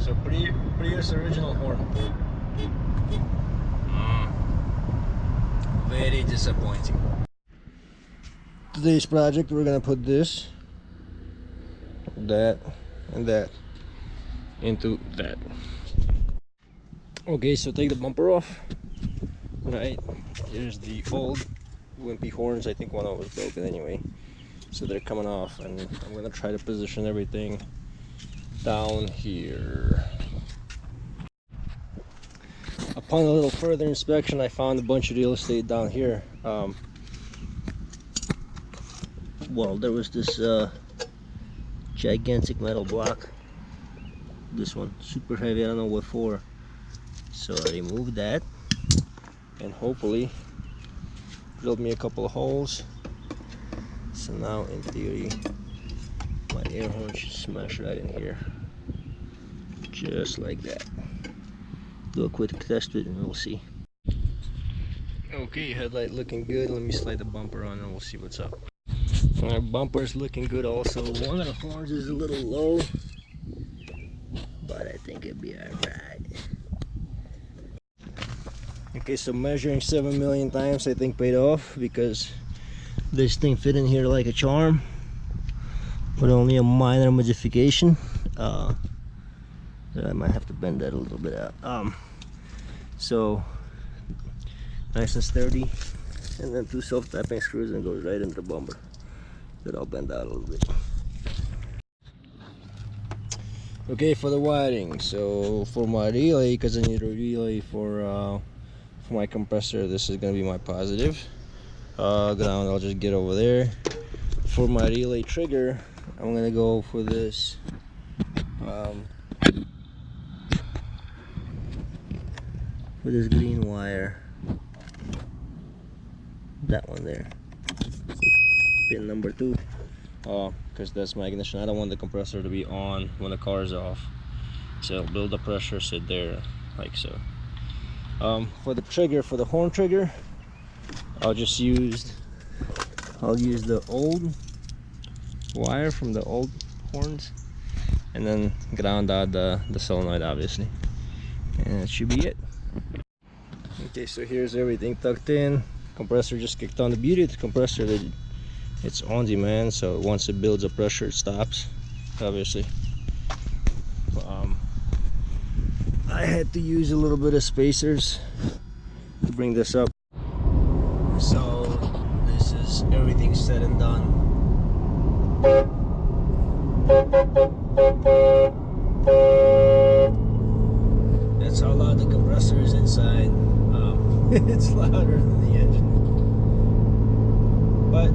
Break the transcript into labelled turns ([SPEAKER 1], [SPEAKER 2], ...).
[SPEAKER 1] So Prius original horn. Very disappointing. Today's project, we're gonna put this, that, and that into that. Okay, so take the bumper off. Right, here's the old wimpy horns. I think one of them was broken anyway, so they're coming off, and I'm gonna try to position everything down here. Upon a little further inspection, I found a bunch of real estate down here. Well, there was this gigantic metal block. This one, super heavy, I don't know what for. So I removed that and hopefully drilled me a couple of holes. So now in theory my air horn should smash right in here, just like that. Do a quick test it and we'll see. Okay, headlight looking good. Let me slide the bumper on and we'll see what's up. Our bumper's looking good also. One of the horns is a little low, but I think it'd be alright. Okay, so measuring 7 million times I think paid off, because this thing fit in here like a charm with only a minor modification. I might have to bend that a little bit out. So nice and sturdy, and then 2 self-tapping screws and goes right into the bumper. That I'll bend out a little bit. Okay, for the wiring, so for my relay, because I need a relay for my compressor, this is gonna be my positive. Ground I'll just get over there. For my relay trigger, I'm gonna go for this for this green wire, that one there, pin number 2, because that's my ignition. I don't want the compressor to be on when the car is off, so it'll build the pressure, sit there like so. For the trigger, for the horn trigger, I'll use the old wire from the old horns, and then ground out the solenoid, obviously, and that should be it. Okay, so here's everything tucked in. Compressor just kicked on. The beauty of the compressor, it's on demand, so once it builds up pressure, it stops, obviously. I had to use a little bit of spacers to bring this up. So this is everything said and done. That's how loud the compressor is inside. It's louder than the engine, but